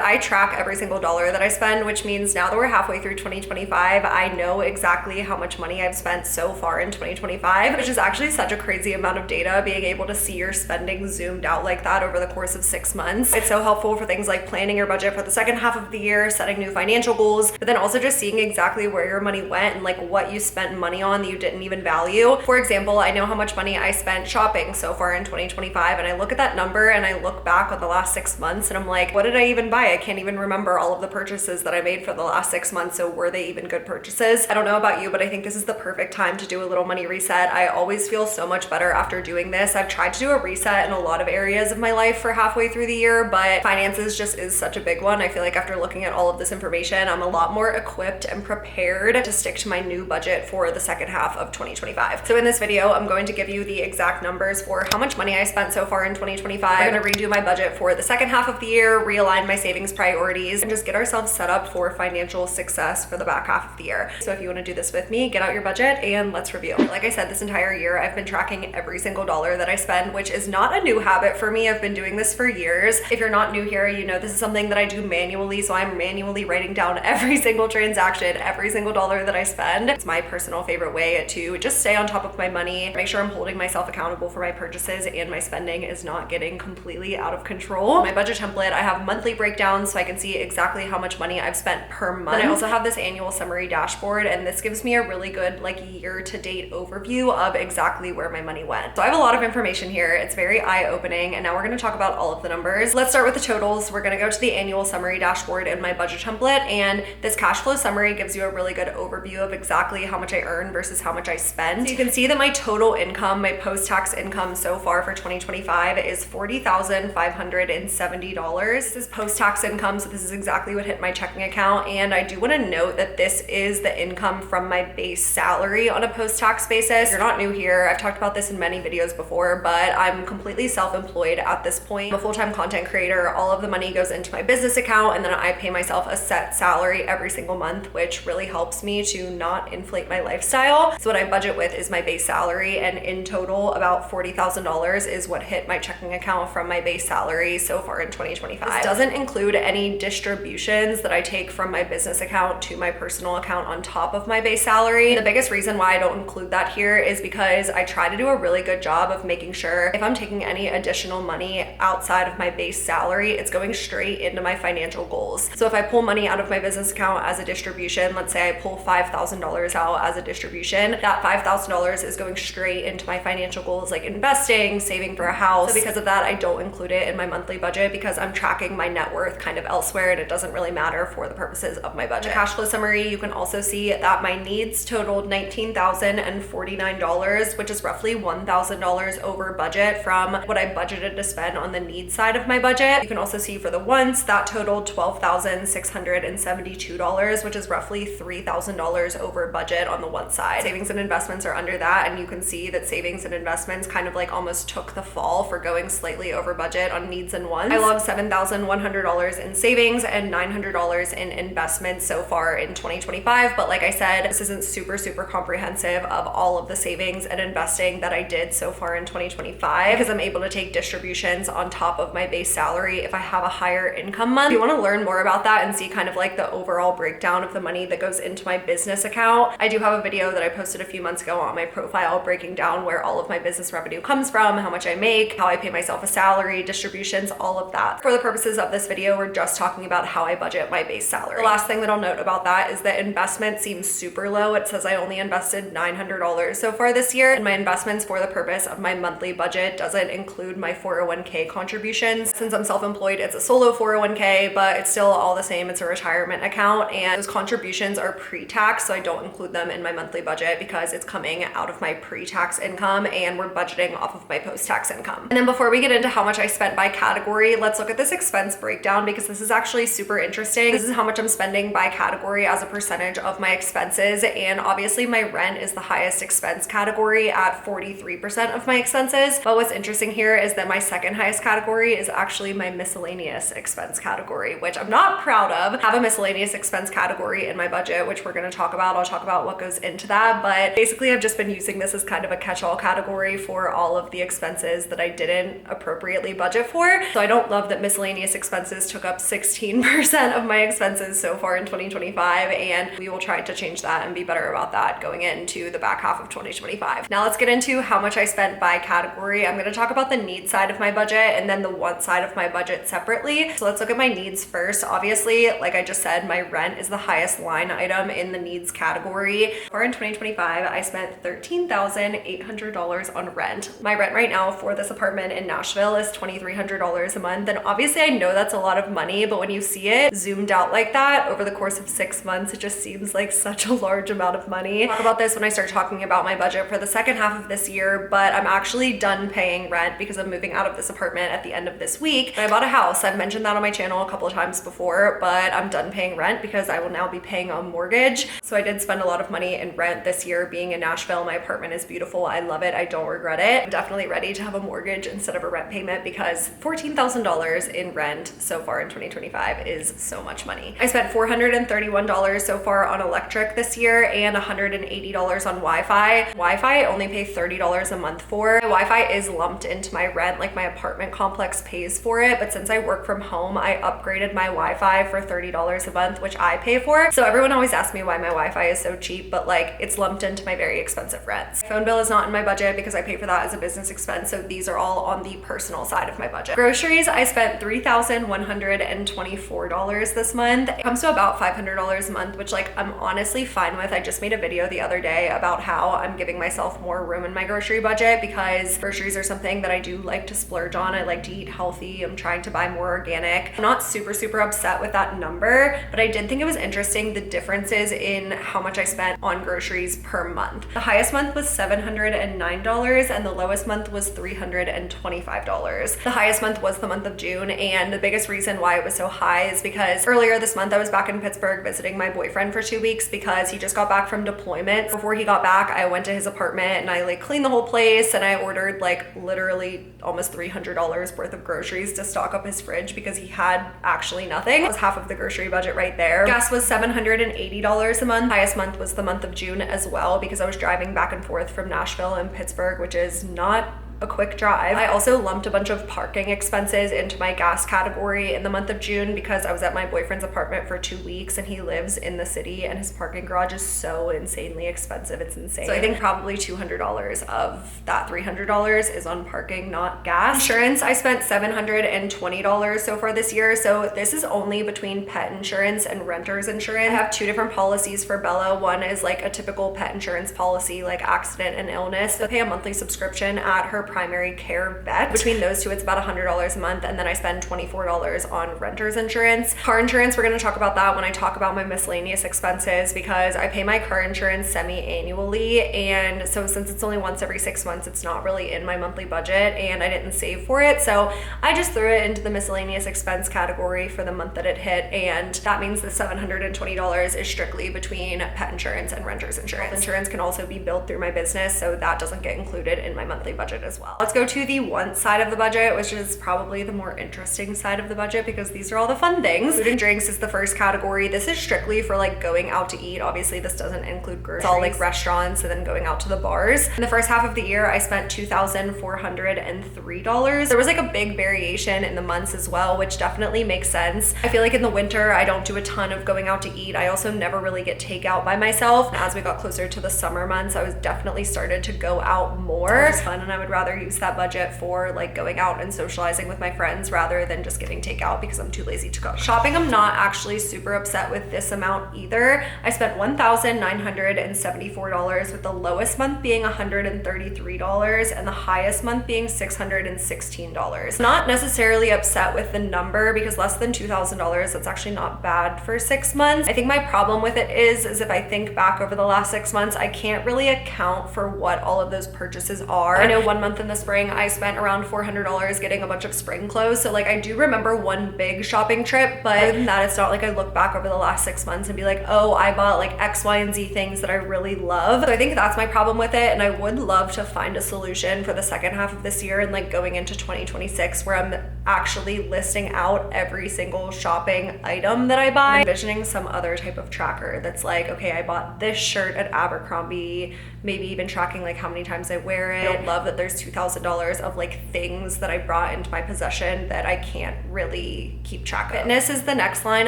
I track every single dollar that I spend, which means now that we're halfway through 2025, I know exactly how much money I've spent so far in 2025, which is actually such a crazy amount of data. Being able to see your spending zoomed out like that over the course of 6 months. It's so helpful for things like planning your budget for the second half of the year, setting new financial goals, but then also just seeing exactly where your money went and like what you spent money on that you didn't even value. For example, I know how much money I spent shopping so far in 2025, and I look at that number and I look back on the last 6 months and I'm like, what did I even buy? I can't even remember all of the purchases that I made for the last 6 months. So were they even good purchases? I don't know about you, but I think this is the perfect time to do a little money reset. I always feel so much better after doing this. I've tried to do a reset in a lot of areas of my life for halfway through the year, but finances just is such a big one. I feel like after looking at all of this information, I'm a lot more equipped and prepared to stick to my new budget for the second half of 2025. So in this video, I'm going to give you the exact numbers for how much money I spent so far in 2025. I'm going to redo my budget for the second half of the year, realign my savings priorities, and just get ourselves set up for financial success for the back half of the year. So if you want to do this with me, get out your budget and let's review. Like I said, this entire year, I've been tracking every single dollar that I spend, which is not a new habit for me. I've been doing this for years. If you're not new here, you know this is something that I do manually. So I'm manually writing down every single transaction, every single dollar that I spend. It's my personal favorite way to just stay on top of my money, make sure I'm holding myself accountable for my purchases and my spending is not getting completely out of control. My budget template, I have monthly breakdowns so I can see exactly how much money I've spent per month. And I also have this annual summary dashboard, and this gives me a really good like year-to-date overview of exactly where my money went. So I have a lot of information here. It's very eye-opening, and now we're going to talk about all of the numbers. Let's start with the totals. We're going to go to the annual summary dashboard in my budget template, and this cash flow summary gives you a really good overview of exactly how much I earn versus how much I spend. So you can see that my total income, my post-tax income so far for 2025 is $40,570. This is post-tax income, so this is exactly what hit my checking account, and I do want to note that this is the income from my base salary on a post-tax basis. If you're not new here, I've talked about this in many videos before, but I'm completely self-employed at this point. I'm a full-time content creator. All of the money goes into my business account, and then I pay myself a set salary every single month, which really helps me to not inflate my lifestyle. So what I budget with is my base salary, and in total, about $40,000 is what hit my checking account from my base salary so far in 2025. This doesn't include any distributions that I take from my business account to my personal account on top of my base salary. The biggest reason why I don't include that here is because I try to do a really good job of making sure if I'm taking any additional money outside of my base salary, it's going straight into my financial goals. So if I pull money out of my business account as a distribution, let's say I pull $5,000 out as a distribution, that $5,000 is going straight into my financial goals like investing, saving for a house. So because of that, I don't include it in my monthly budget because I'm tracking my net worth kind of elsewhere and it doesn't really matter for the purposes of my budget. The cash flow summary, you can also see that my needs totaled $19,049, which is roughly $1,000 over budget from what I budgeted to spend on the needs side of my budget. You can also see for the wants, that totaled $12,672, which is roughly $3,000 over budget on the want side. Savings and investments are under that, and you can see that savings and investments kind of like almost took the fall for going slightly over budget on needs and wants. I logged $7,100 in savings and $900 in investments so far in 2025, but like I said, this isn't super comprehensive of all of the savings and investing that I did so far in 2025 because I'm able to take distributions on top of my base salary if I have a higher income month. If you want to learn more about that and see kind of like the overall breakdown of the money that goes into my business account, I do have a video that I posted a few months ago on my profile breaking down where all of my business revenue comes from, how much I make, how I pay myself a salary, distributions, all of that. For the purposes of this video, we're just talking about how I budget my base salary. The last thing that I'll note about that is that investment seems super low. It says I only invested $900 so far this year, and my investments for the purpose of my monthly budget doesn't include my 401k contributions. Since I'm self-employed, it's a solo 401k, but it's still all the same. It's a retirement account, and those contributions are pre-tax, so I don't include them in my monthly budget because it's coming out of my pre-tax income and we're budgeting off of my post-tax income. And then before we get into how much I spent by category, let's look at this expense breakdown because this is actually super interesting. This is how much I'm spending by category as a percentage of my expenses, and obviously my rent is the highest expense category at 43% of my expenses. But what's interesting here is that my second highest category is actually my miscellaneous expense category, which I'm not proud of. I have a miscellaneous expense category in my budget, which we're going to talk about. I'll talk about what goes into that, but basically I've just been using this as kind of a catch-all category for all of the expenses that I didn't appropriately budget for. So I don't love that miscellaneous expenses took took up 16% of my expenses so far in 2025, and we will try to change that and be better about that going into the back half of 2025. Now let's get into how much I spent by category. I'm gonna talk about the needs side of my budget and then the want side of my budget separately. So let's look at my needs first. Obviously, like I just said, my rent is the highest line item in the needs category. For in 2025, I spent $13,800 on rent. My rent right now for this apartment in Nashville is $2,300 a month. And obviously I know that's a lot of money, but when you see it zoomed out like that over the course of 6 months, it just seems like such a large amount of money. I'll talk about this when I start talking about my budget for the second half of this year, but I'm actually done paying rent because I'm moving out of this apartment at the end of this week. I bought a house. I've mentioned that on my channel a couple of times before, but I'm done paying rent because I will now be paying a mortgage. So I did spend a lot of money in rent this year being in Nashville. My apartment is beautiful. I love it. I don't regret it. I'm definitely ready to have a mortgage instead of a rent payment because $14,000 in rent so far in 2025 is so much money. I spent $431 so far on electric this year and $180 on Wi-Fi. Wi-Fi I only pay $30 a month for. My Wi-Fi is lumped into my rent, like my apartment complex pays for it, but since I work from home, I upgraded my Wi-Fi for $30 a month, which I pay for. So everyone always asks me why my Wi-Fi is so cheap, but like it's lumped into my very expensive rents. Phone bill is not in my budget because I pay for that as a business expense, so these are all on the personal side of my budget. Groceries, I spent $3,124 this month. It comes to about $500 a month, which like I'm honestly fine with. I just made a video the other day about how I'm giving myself more room in my grocery budget because groceries are something that I do like to splurge on. I like to eat healthy. I'm trying to buy more organic. I'm not super upset with that number, but I did think it was interesting the differences in how much I spent on groceries per month. The highest month was $709 and the lowest month was $325. The highest month was the month of June, and the biggest reason why it was so high is because earlier this month I was back in Pittsburgh visiting my boyfriend for 2 weeks because he just got back from deployment. Before he got back, I went to his apartment and I like cleaned the whole place and I ordered like literally almost $300 worth of groceries to stock up his fridge because he had actually nothing. It was half of the grocery budget right there. Gas was $780 a month. Highest month was the month of June as well because I was driving back and forth from Nashville and Pittsburgh, which is not a quick drive. I also lumped a bunch of parking expenses into my gas category in the month of June because I was at my boyfriend's apartment for 2 weeks and he lives in the city and his parking garage is so insanely expensive. It's insane. So I think probably $200 of that $300 is on parking, not gas. Insurance, I spent $720 so far this year. So this is only between pet insurance and renter's insurance. I have 2 different policies for Bella. One is like a typical pet insurance policy, like accident and illness. So I pay a monthly subscription at her primary care vet. Between those two, it's about $100 a month, and then I spend $24 on renter's insurance. Car insurance, we're gonna talk about that when I talk about my miscellaneous expenses because I pay my car insurance semi-annually, and so since it's only once every 6 months, it's not really in my monthly budget and I didn't save for it, so I just threw it into the miscellaneous expense category for the month that it hit, and that means the $720 is strictly between pet insurance and renter's insurance. Health insurance can also be billed through my business, so that doesn't get included in my monthly budget as well. Let's go to the want side of the budget, which is probably the more interesting side of the budget because these are all the fun things. Food and drinks is the first category. This is strictly for like going out to eat. Obviously this doesn't include groceries. It's all like restaurants and then going out to the bars. In the first half of the year, I spent $2,403. There was like a big variation in the months as well, which definitely makes sense. I feel like in the winter, I don't do a ton of going out to eat. I also never really get takeout by myself. As we got closer to the summer months, I was definitely started to go out more. Which is fun, and I would rather use that budget for like going out and socializing with my friends rather than just getting takeout because I'm too lazy to cook. Shopping, I'm not actually super upset with this amount either. I spent $1,974 with the lowest month being $133 and the highest month being $616. Not necessarily upset with the number because less than $2,000, that's actually not bad for 6 months. I think my problem with it is if I think back over the last 6 months, I can't really account for what all of those purchases are. I know 1 month in the spring, I spent around $400 getting a bunch of spring clothes. So like I do remember one big shopping trip, but other than that, it's not like I look back over the last 6 months and be like, oh, I bought like X, Y, and Z things that I really love. So I think that's my problem with it. And I would love to find a solution for the second half of this year and like going into 2026 where I'm actually listing out every single shopping item that I buy. I'm envisioning some other type of tracker that's like, okay, I bought this shirt at Abercrombie, maybe even tracking like how many times I wear it. I don't love that there's $2,000 of like things that I brought into my possession that I can't really keep track of. Fitness is the next line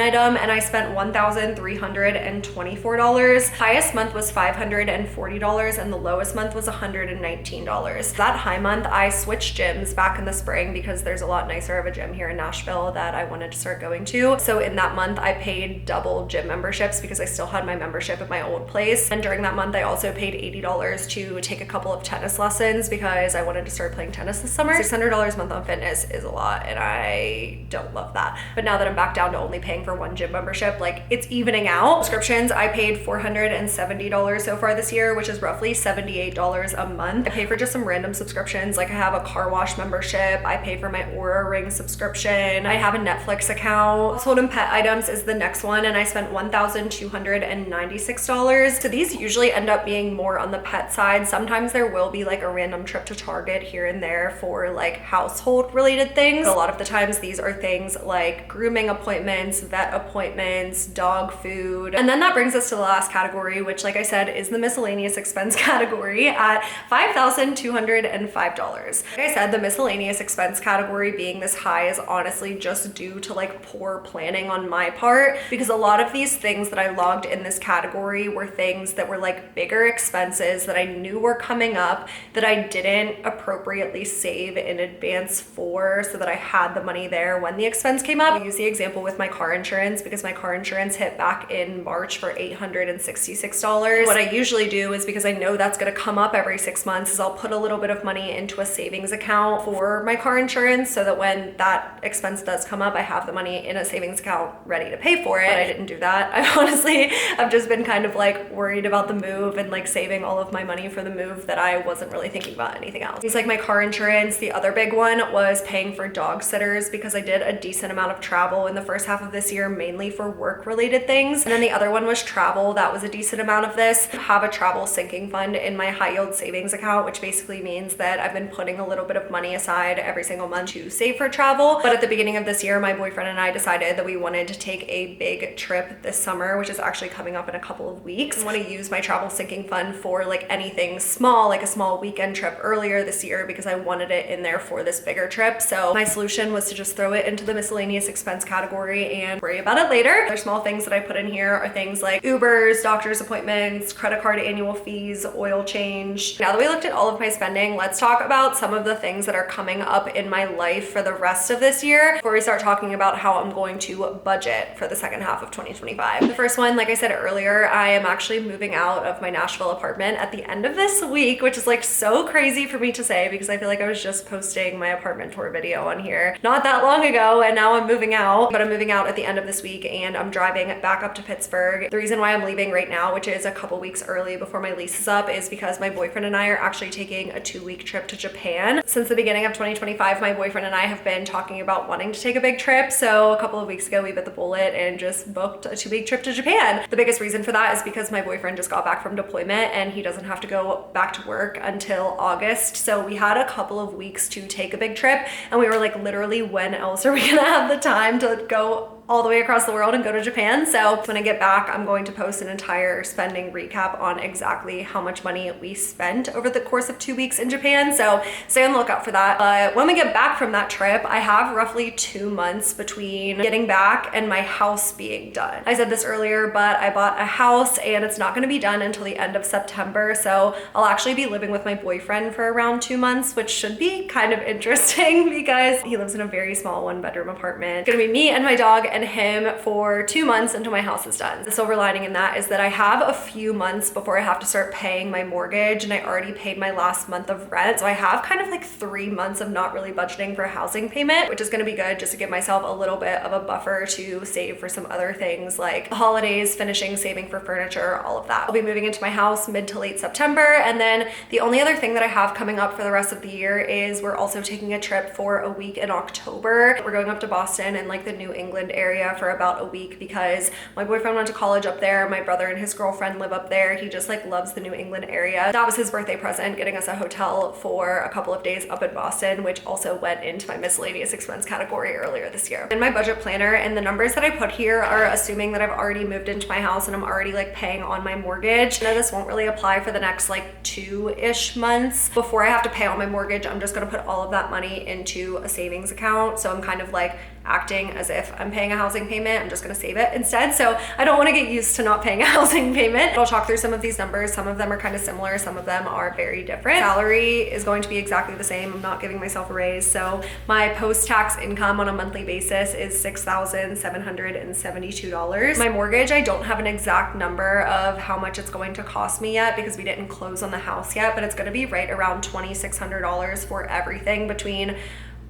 item, and I spent $1,324. Highest month was $540 and the lowest month was $119. That high month, I switched gyms back in the spring because there's a lot nicer of a gym here in Nashville that I wanted to start going to. So in that month, I paid double gym memberships because I still had my membership at my old place. And during that month, I also paid $80 to take a couple of tennis lessons because I wanted to start playing tennis this summer. $600 a month on fitness is a lot, and I don't love that. But now that I'm back down to only paying for one gym membership, like it's evening out. Subscriptions, I paid $470 so far this year, which is roughly $78 a month. I pay for just some random subscriptions, like I have a car wash membership, I pay for my Oura Ring subscription, I have a Netflix account. Household and pet items is the next one, and I spent $1,296. So these usually end up being more on the pet side. Sometimes there will be like a random trip to Target here and there for like household related things. A lot of the times these are things like grooming appointments, vet appointments, dog food. And then that brings us to the last category, which like I said is the miscellaneous expense category at $5,205. Like I said, the miscellaneous expense category being this high is honestly just due to like poor planning on my part, because a lot of these things that I logged in this category were things that were like bigger expenses that I knew were coming up that I didn't appropriately save in advance for, so that I had the money there when the expense came up. I'll use the example with my car insurance because my car insurance hit back in March for $866. What I usually do is, because I know that's going to come up every 6 months, is I'll put a little bit of money into a savings account for my car insurance so that when that expense does come up, I have the money in a savings account ready to pay for it. But I didn't do that. I've just been kind of like worried about the move and like saving all of my money for the move that I wasn't really thinking about anything else. It's like my car insurance. The other big one was paying for dog sitters because I did a decent amount of travel in the first half of this year, mainly for work related things. And then the other one was travel. That was a decent amount of this. I have a travel sinking fund in my high yield savings account, which basically means that I've been putting a little bit of money aside every single month to save for travel. But at the beginning of this year, my boyfriend and I decided that we wanted to take a big trip this summer, which is actually coming up in a couple of weeks. I want to use my travel sinking fund for like anything small, like a small weekend trip earlier this year, because I wanted it in there for this bigger trip. So my solution was to just throw it into the miscellaneous expense category and worry about it later. Other small things that I put in here are things like Ubers, doctor's appointments, credit card annual fees, oil change. Now that we looked at all of my spending, let's talk about some of the things that are coming up in my life for the rest of this year before we start talking about how I'm going to budget for the second half of 2025. The first one, like I said earlier, I am actually moving out of my Nashville apartment at the end of this week, which is like so crazy for me to say because I feel like I was just posting my apartment tour video on here not that long ago, and now I'm moving out. But I'm moving out at the end of this week and I'm driving back up to Pittsburgh. The reason why I'm leaving right now, which is a couple weeks early before my lease is up, is because my boyfriend and I are actually taking a 2-week trip to Japan. Since the beginning of 2025, my boyfriend and I have been talking about wanting to take a big trip. So a couple of weeks ago, we bit the bullet and just booked a 2-week trip to Japan. The biggest reason for that is because my boyfriend just got back from deployment and he doesn't have to go back to work until August. So we had a couple of weeks to take a big trip and we were like, literally, when else are we gonna have the time to go all the way across the world and go to Japan? So when I get back, I'm going to post an entire spending recap on exactly how much money we spent over the course of 2 weeks in Japan. So stay on the lookout for that. But when we get back from that trip, I have roughly 2 months between getting back and my house being done. I said this earlier, but I bought a house and it's not going to be done until the end of September. So I'll actually be living with my boyfriend for around 2 months, which should be kind of interesting because he lives in a very small 1-bedroom apartment. It's gonna be me and my dog and him for 2 months until my house is done. The silver lining in that is that I have a few months before I have to start paying my mortgage, and I already paid my last month of rent. So I have kind of like 3 months of not really budgeting for a housing payment, which is gonna be good just to give myself a little bit of a buffer to save for some other things like the holidays, finishing saving for furniture, all of that. I'll be moving into my house mid to late September. And then the only other thing that I have coming up for the rest of the year is we're also taking a trip for a week in October. We're going up to Boston and like the New England area area for about a week because my boyfriend went to college up there. My brother and his girlfriend live up there. He just like loves the New England area. That was his birthday present, getting us a hotel for a couple of days up in Boston, which also went into my miscellaneous expense category earlier this year. In my budget planner, and the numbers that I put here are assuming that I've already moved into my house and I'm already like paying on my mortgage. Now this won't really apply for the next like 2-ish months. Before I have to pay on my mortgage, I'm just gonna put all of that money into a savings account. So I'm kind of like acting as if I'm paying a housing payment. I'm just gonna save it instead. So I don't wanna get used to not paying a housing payment. I'll talk through some of these numbers. Some of them are kind of similar. Some of them are very different. Salary is going to be exactly the same. I'm not giving myself a raise. So my post-tax income on a monthly basis is $6,772. My mortgage, I don't have an exact number of how much it's going to cost me yet because we didn't close on the house yet, but it's gonna be right around $2,600 for everything between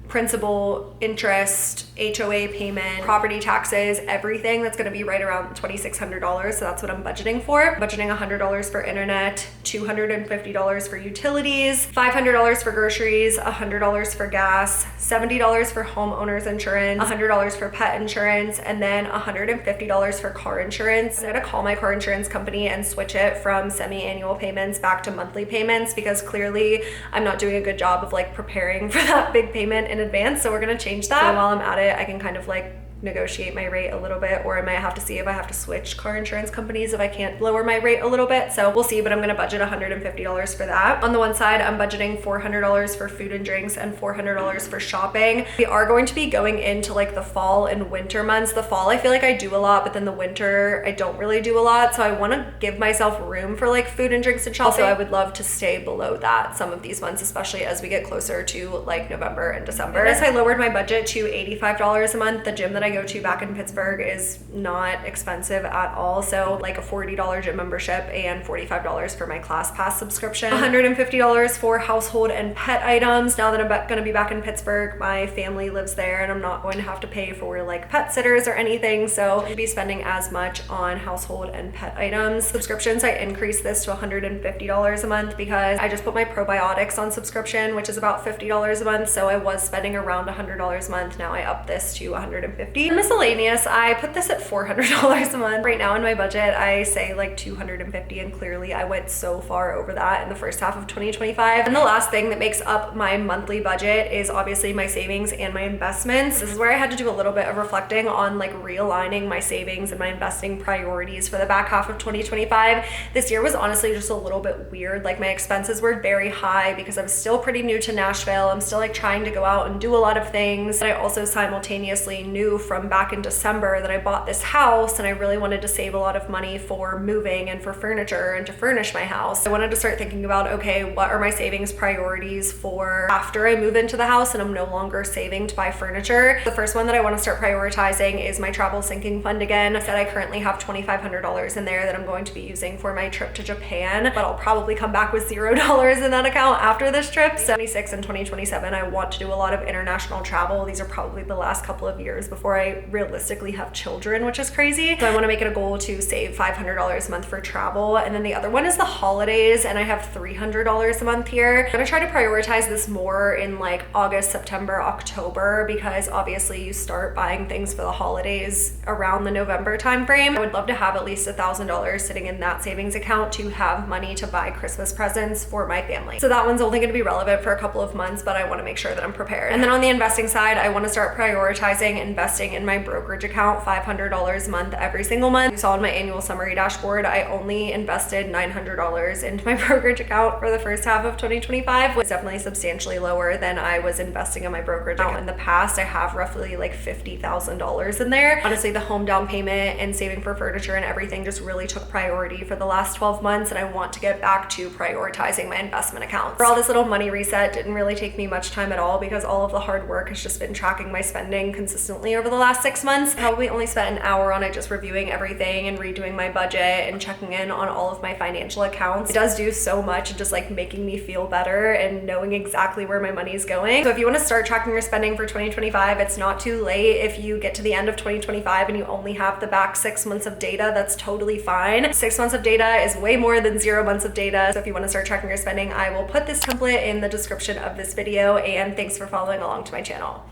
principal, interest, HOA payment, property taxes, everything. That's gonna be right around $2,600. So that's what I'm budgeting for. Budgeting $100 for internet, $250 for utilities, $500 for groceries, $100 for gas, $70 for homeowners insurance, $100 for pet insurance, and then $150 for car insurance. I'm gonna call my car insurance company and switch it from semi-annual payments back to monthly payments because clearly I'm not doing a good job of like preparing for that big payment in advance. So we're gonna change that. So while I'm at it, I can kind of like negotiate my rate a little bit, or I might have to see if I have to switch car insurance companies if I can't lower my rate a little bit. So we'll see, but I'm gonna budget $150 for that. On the one side, I'm budgeting $400 for food and drinks and $400 for shopping. We are going to be going into like the fall and winter months. The fall, I feel like I do a lot, but then the winter, I don't really do a lot. So I wanna give myself room for like food and drinks and shopping. Also, I would love to stay below that some of these months, especially as we get closer to like November and December. I lowered my budget to $85 a month. The gym that I go to back in Pittsburgh is not expensive at all. So like a $40 gym membership and $45 for my class pass subscription. $150 for household and pet items. Now that I'm gonna be back in Pittsburgh, my family lives there and I'm not going to have to pay for like pet sitters or anything. So I'll be spending as much on household and pet items. Subscriptions, I increased this to $150 a month because I just put my probiotics on subscription, which is about $50 a month. So I was spending around $100 a month. Now I up this to $150. Miscellaneous, I put this at $400 a month. Right now in my budget, I say like $250, and clearly I went so far over that in the first half of 2025. And the last thing that makes up my monthly budget is obviously my savings and my investments. This is where I had to do a little bit of reflecting on like realigning my savings and my investing priorities for the back half of 2025. This year was honestly just a little bit weird. Like my expenses were very high because I'm still pretty new to Nashville. I'm still like trying to go out and do a lot of things. And I also simultaneously knew from back in December that I bought this house and I really wanted to save a lot of money for moving and for furniture and to furnish my house. I wanted to start thinking about, okay, what are my savings priorities for after I move into the house and I'm no longer saving to buy furniture? The first one that I want to start prioritizing is my travel sinking fund again. I said I currently have $2,500 in there that I'm going to be using for my trip to Japan, but I'll probably come back with $0 in that account after this trip. So 2026 and 2027, I want to do a lot of international travel. These are probably the last couple of years before I realistically have children, which is crazy. So I want to make it a goal to save $500 a month for travel. And then the other one is the holidays, and I have $300 a month here. I'm gonna try to prioritize this more in like August, September, October, because obviously you start buying things for the holidays around the November timeframe. I would love to have at least $1,000 sitting in that savings account to have money to buy Christmas presents for my family. So that one's only gonna be relevant for a couple of months, but I wanna make sure that I'm prepared. And then on the investing side, I wanna start prioritizing investing in my brokerage account, $500 a month every single month. You saw in my annual summary dashboard, I only invested $900 into my brokerage account for the first half of 2025, which is definitely substantially lower than I was investing in my brokerage account in the past. I have roughly like $50,000 in there. Honestly, the home down payment and saving for furniture and everything just really took priority for the last 12 months, and I want to get back to prioritizing my investment accounts. For all this little money reset didn't really take me much time at all because all of the hard work has just been tracking my spending consistently over the last 6 months. Probably only spent an hour on it just reviewing everything and redoing my budget and checking in on all of my financial accounts. It does do so much and just like making me feel better and knowing exactly where my money is going. So if you want to start tracking your spending for 2025, it's not too late. If you get to the end of 2025 and you only have the back 6 months of data, that's totally fine. 6 months of data is way more than 0 months of data. So if you want to start tracking your spending, I will put this template in the description of this video, and thanks for following along to my channel.